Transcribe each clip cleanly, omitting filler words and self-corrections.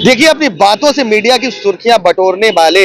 देखिए, अपनी बातों से मीडिया की सुर्खियां बटोरने वाले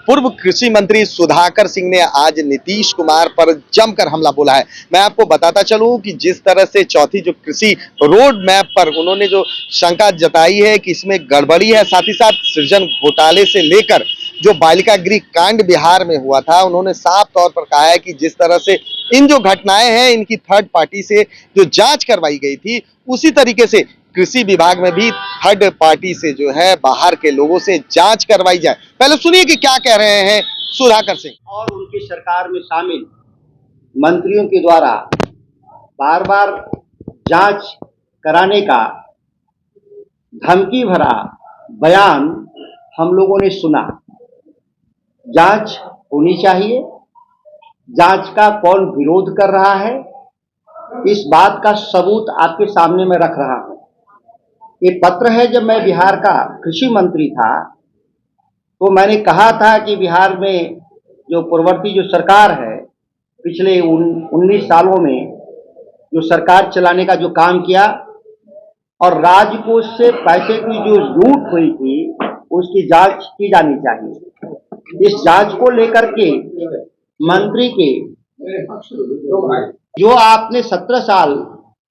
पूर्व कृषि मंत्री सुधाकर सिंह ने आज नीतीश कुमार पर जमकर हमला बोला है। मैं आपको बताता चलूं कि जिस तरह से चौथी जो कृषि रोड मैप पर उन्होंने जो शंका जताई है कि इसमें गड़बड़ी है, साथ ही साथ सृजन घोटाले से लेकर जो बालिका गृह कांड बिहार में हुआ था, उन्होंने साफ तौर पर कहा है कि जिस तरह से इन जो घटनाएं हैं, इनकी थर्ड पार्टी से जो जांच करवाई गई थी, उसी तरीके से कृषि विभाग में भी थर्ड पार्टी से जो है बाहर के लोगों से जांच करवाई जाए। पहले सुनिए कि क्या कह रहे हैं सुधाकर सिंह। और उनकी सरकार में शामिल मंत्रियों के द्वारा बार बार जांच कराने का धमकी भरा बयान हम लोगों ने सुना। जांच होनी चाहिए, जांच का कौन विरोध कर रहा है, इस बात का सबूत आपके सामने मैं रख रहा हूं। ये पत्र है, जब मैं बिहार का कृषि मंत्री था तो मैंने कहा था कि बिहार में जो पूर्ववर्ती जो सरकार है, पिछले 19 सालों में जो सरकार चलाने का जो काम किया और राजकोष से पैसे की जो लूट हुई थी, उसकी जांच की जानी चाहिए। इस जांच को लेकर के मंत्री के जो आपने 17 साल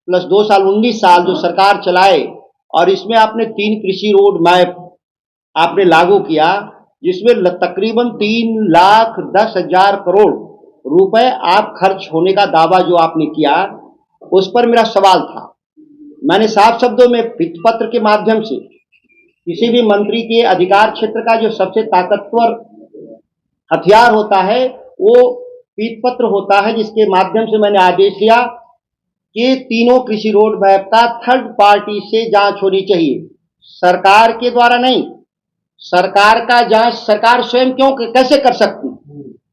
प्लस 2 साल 19 साल जो सरकार चलाए और इसमें आपने 3 कृषि रोड मैप आपने लागू किया, जिसमें तकरीबन 3,10,000 करोड़ रुपए आप खर्च होने का दावा जो आपने किया, उस पर मेरा सवाल था। मैंने साफ शब्दों में पत्र के माध्यम से किसी भी मंत्री के अधिकार क्षेत्र का जो सबसे ताकतवर हथियार होता है वो पत्र होता है, जिसके माध्यम से मैंने आदेश दिया कि तीनों कृषि रोड मैप का थर्ड पार्टी से जांच होनी चाहिए, सरकार के द्वारा नहीं। सरकार का जांच सरकार स्वयं क्यों कैसे कर सकती?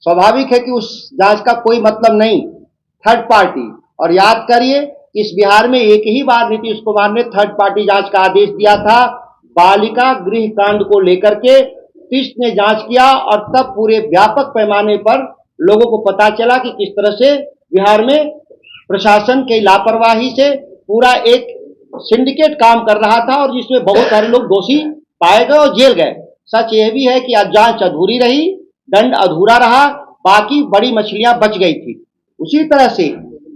स्वाभाविक है कि उस जांच का कोई मतलब नहीं, थर्ड पार्टी। और याद करिए, इस बिहार में एक ही बार नीतीश कुमार ने थर्ड पार्टी जांच का आदेश दिया था, बालिका गृह कांड को लेकर के तीस ने जांच किया और तब पूरे व्यापक पैमाने पर लोगों को पता चला कि किस तरह से बिहार में प्रशासन की लापरवाही से पूरा एक सिंडिकेट काम कर रहा था और जिसमें बहुत सारे लोग दोषी पाए गए और जेल गए। सच यह भी है कि जांच अधूरी रही, दंड अधूरा रहा, बाकी बड़ी मछलियां बच गई थी। उसी तरह से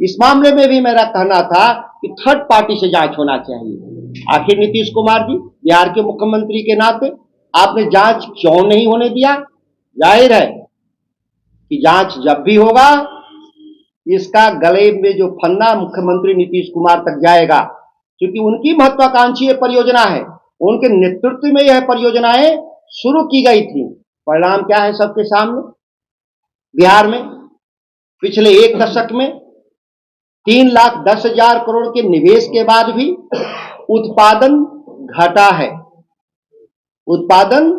इस मामले में भी मेरा कहना था कि थर्ड पार्टी से जांच होना चाहिए। आखिर नीतीश कुमार जी बिहार के मुख्यमंत्री के नाते आपने जांच क्यों नहीं होने दिया? जाहिर है कि जांच जब भी होगा, इसका गले में जो फन्ना मुख्यमंत्री नीतीश कुमार तक जाएगा, क्योंकि उनकी महत्वाकांक्षी परियोजना है, उनके नेतृत्व में यह परियोजनाएं शुरू की गई थी। परिणाम क्या है सबके सामने? बिहार में पिछले एक दशक में 3,10,000 करोड़ के निवेश के बाद भी उत्पादन घटा है, उत्पादन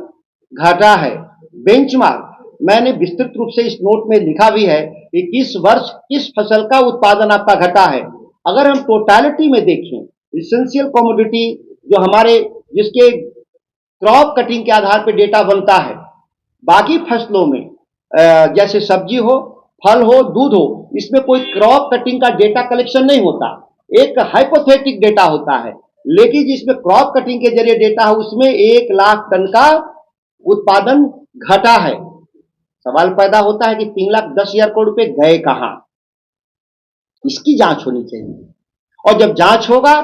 घटा है। बेंचमार्क मैंने विस्तृत रूप से इस नोट में लिखा भी है कि किस वर्ष किस फसल का उत्पादन आपका घटा है। अगर हम टोटलिटी में देखें, एसेंशियल कमोडिटी जो हमारे जिसके क्रॉप कटिंग के आधार पर डेटा बनता है, बाकी फसलों में जैसे सब्जी हो, फल हो, दूध हो, इसमें कोई क्रॉप कटिंग का डेटा कलेक्शन नहीं होता, एक हाइपोथेटिक डेटा होता है। लेकिन जिसमें क्रॉप कटिंग के जरिए डेटा है, उसमें 1 लाख टन का उत्पादन घटा है। सवाल पैदा होता है कि 3,10,000 करोड़ रुपए गए कहां? इसकी जांच होनी चाहिए और जब जांच होगा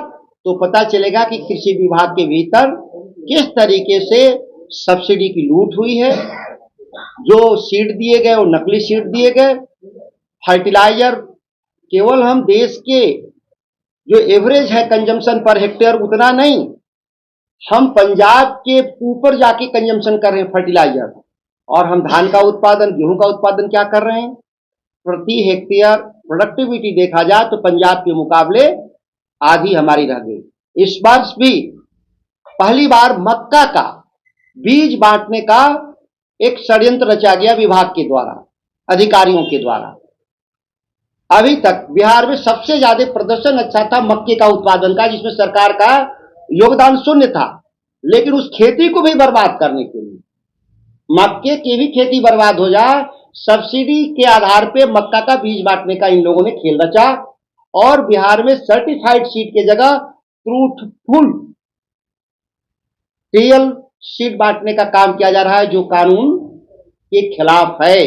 तो पता चलेगा कि कृषि विभाग के भीतर किस तरीके से सब्सिडी की लूट हुई है, जो सीड दिए गए वो नकली सीड दिए गए, फर्टिलाइजर केवल हम देश के जो एवरेज है कंजम्पशन पर हेक्टेयर उतना नहीं, हम पंजाब के ऊपर जाके कंजम्पशन कर रहे हैं फर्टिलाइजर। और हम धान का उत्पादन, गेहूं का उत्पादन क्या कर रहे हैं? प्रति हेक्टेयर प्रोडक्टिविटी देखा जाए तो पंजाब के मुकाबले आधी हमारी रह गई। इस वर्ष भी पहली बार मक्का का बीज बांटने का एक षड्यंत्र रचा गया विभाग के द्वारा, अधिकारियों के द्वारा। अभी तक बिहार में सबसे ज्यादा प्रदर्शन अच्छा था मक्के का उत्पादन का, जिसमें सरकार का योगदान शून्य था। लेकिन उस खेती को भी बर्बाद करने के लिए, मक्के की भी खेती बर्बाद हो जाए, सब्सिडी के आधार पर मक्का का बीज बांटने का इन लोगों ने खेल रचा और बिहार में सर्टिफाइड सीड की जगह ट्रूथफुल टीएल सीट बांटने का काम किया जा रहा है जो कानून के खिलाफ है।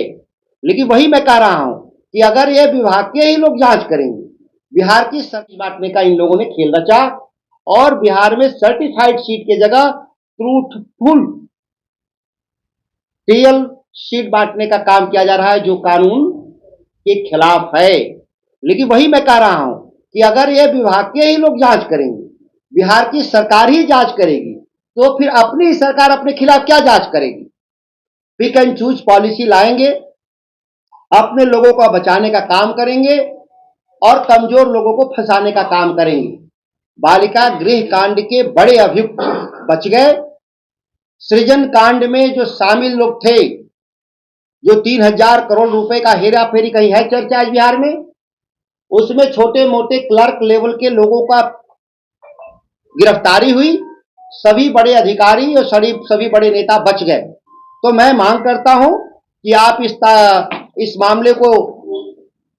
लेकिन वही मैं कह रहा हूं कि अगर ये विभाग के ही लोग जांच करेंगे, बिहार की सीट बांटने का इन लोगों ने खेल रचा और बिहार में सर्टिफाइड सीट की जगह ट्रूथफुल टीएल सीट बांटने का काम किया जा रहा है जो कानून के खिलाफ है। लेकिन वही मैं कह रहा हूं कि अगर ये विभाग के ही लोग जांच करेंगे, बिहार की सरकार ही जांच करेगी, तो फिर अपनी सरकार अपने खिलाफ क्या जांच करेगी? पिक एंड चूज पॉलिसी लाएंगे, अपने लोगों को बचाने का काम करेंगे और कमजोर लोगों को फंसाने का काम करेंगे। बालिका गृह कांड के बड़े अभियुक्त बच गए। सृजन कांड में जो शामिल लोग थे, जो 3000 करोड़ रुपए का हेरा फेरी कहीं है चर्चा आज बिहार में, उसमें छोटे मोटे क्लर्क लेवल के लोगों का गिरफ्तारी हुई, सभी बड़े अधिकारी और सभी बड़े नेता बच गए। तो मैं मांग करता हूं कि आप इस मामले को,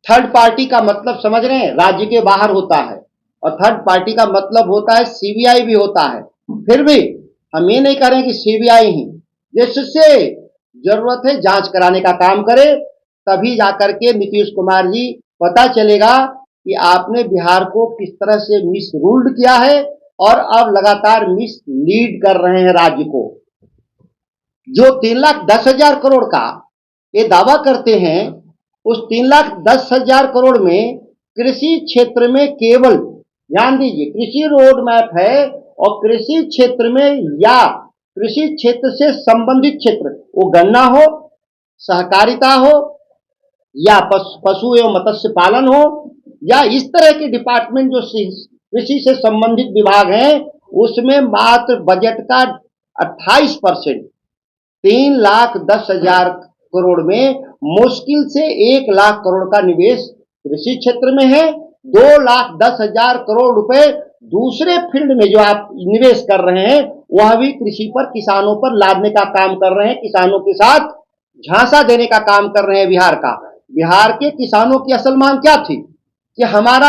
थर्ड पार्टी का मतलब समझ रहे हैं, राज्य के बाहर होता है और थर्ड पार्टी का मतलब होता है सीबीआई भी होता है। फिर भी हम ये नहीं करें कि सीबीआई ही, जिससे जरूरत है जांच कराने का काम करे, तभी जाकर के नीतीश कुमार जी पता चलेगा कि आपने बिहार को किस तरह से मिस रूल्ड किया है और अब लगातार मिस लीड कर रहे हैं राज्य को। जो 3,10,000 करोड़ का ये दावा करते हैं, उस 3,10,000 करोड़ में कृषि क्षेत्र में केवल, ध्यान दीजिए, कृषि रोड मैप है और कृषि क्षेत्र में या कृषि क्षेत्र से संबंधित क्षेत्र, वो गन्ना हो, सहकारिता हो या पशु एवं मत्स्य पालन हो या इस तरह के डिपार्टमेंट जो कृषि से संबंधित विभाग हैं, उसमें मात्र बजट का 28%, 3,10,000 करोड़ में मुश्किल से 1,00,000 करोड़ का निवेश कृषि क्षेत्र में है। 2,10,000 करोड़ रुपए दूसरे फील्ड में जो आप निवेश कर रहे हैं, वह भी कृषि पर, किसानों पर लादने का काम कर रहे हैं, किसानों के साथ झांसा देने का काम कर रहे हैं बिहार का। बिहार के किसानों की असल मांग क्या थी कि हमारा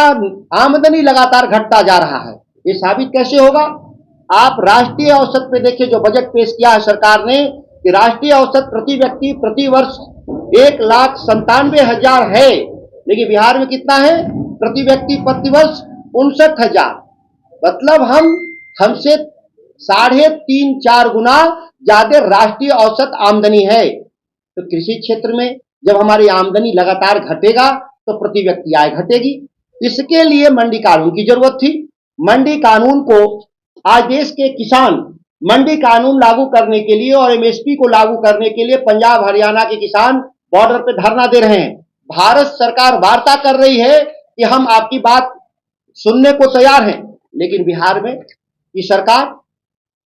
आमदनी लगातार घटता जा रहा है। ये साबित कैसे होगा? आप राष्ट्रीय औसत पे देखिए, जो बजट पेश किया है सरकार ने, कि राष्ट्रीय औसत प्रति व्यक्ति प्रति वर्ष 1,97,000 है, लेकिन बिहार में कितना है? प्रति व्यक्ति प्रति वर्ष 59,000। मतलब हमसे 3.5-4 गुना ज्यादा राष्ट्रीय औसत आमदनी है। तो कृषि क्षेत्र में जब हमारी आमदनी लगातार घटेगा तो प्रति व्यक्ति आय घटेगी। इसके लिए मंडी कानून की जरूरत थी। मंडी कानून को आज देश के किसान मंडी कानून लागू करने के लिए और एमएसपी को लागू करने के लिए पंजाब हरियाणा के किसान बॉर्डर पे धरना दे रहे हैं। भारत सरकार वार्ता कर रही है कि हम आपकी बात सुनने को तैयार हैं, लेकिन बिहार में ये सरकार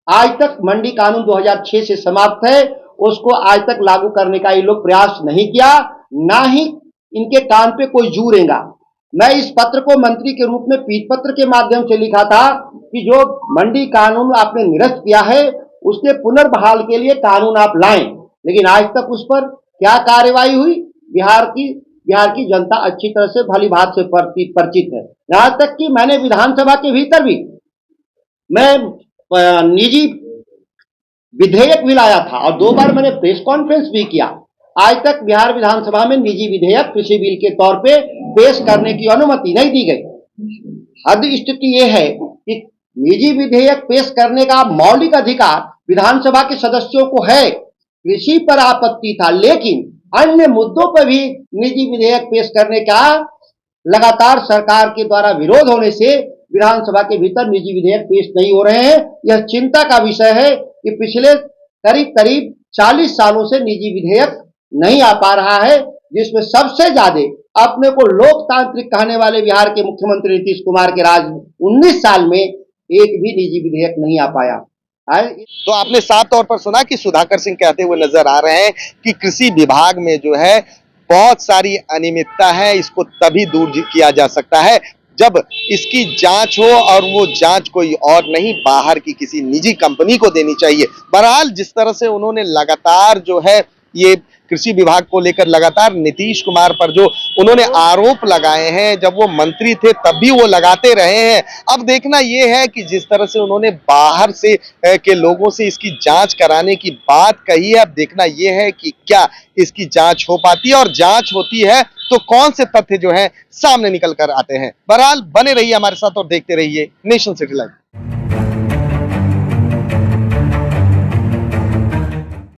आज तक मंडी कानून 2006 से समाप्त है, उसको आज तक लागू करने का ये लोग प्रयास नहीं किया, ना ही इनके कान पे कोई जू रेंगा। मैं इस पत्र को मंत्री के रूप में पीठ पत्र के माध्यम से लिखा था कि जो मंडी कानून आपने निरस्त किया है, उसके पुनर्बहाल के लिए कानून आप लाएं, लेकिन आज तक उस पर क्या कार्रवाई हुई? बिहार की जनता अच्छी तरह से भली भांति से परिचित है। यहां तक कि मैंने विधानसभा के भीतर भी मैं निजी विधेयक भी लाया था और 2 बार मैंने प्रेस कॉन्फ्रेंस भी किया। आज तक बिहार विधानसभा में निजी विधेयक कृषि बिल के तौर पे पेश करने की अनुमति नहीं दी गई। हद स्थिति यह है कि निजी विधेयक पेश करने का मौलिक अधिकार विधानसभा के सदस्यों को है। कृषि पर आपत्ति था, लेकिन अन्य मुद्दों पर भी निजी विधेयक पेश करने का लगातार सरकार के द्वारा विरोध होने से विधानसभा के भीतर निजी विधेयक पेश नहीं हो रहे हैं। यह चिंता का विषय है कि पिछले करीब 40 सालों से निजी विधेयक नहीं आ पा रहा है, जिसमें सबसे ज्यादा अपने को लोकतांत्रिक कहने वाले बिहार के मुख्यमंत्री नीतीश कुमार के राज 19 साल में एक भी निजी विधेयक नहीं आ पाया। तो आपने साफ तौर पर सुना कि सुधाकर सिंह कहते हुए नजर आ रहे हैं कि कृषि विभाग में जो है बहुत सारी अनियमितता है, इसको तभी दूर किया जा सकता है जब इसकी जांच हो, और वो जांच कोई और नहीं, बाहर की किसी निजी कंपनी को देनी चाहिए। बहरहाल जिस तरह से उन्होंने लगातार जो है ये कृषि विभाग को लेकर लगातार नीतीश कुमार पर जो उन्होंने आरोप लगाए हैं, जब वो मंत्री थे तब भी वो लगाते रहे हैं। अब देखना ये है कि जिस तरह से उन्होंने बाहर से के लोगों से इसकी जांच कराने की बात कही है, अब देखना ये है कि क्या इसकी जांच हो पाती है, और जांच होती है तो कौन से तथ्य जो है सामने निकल कर आते हैं। बहरहाल बने रहिए हमारे साथ और देखते रहिए नेशन सिटी लाइव।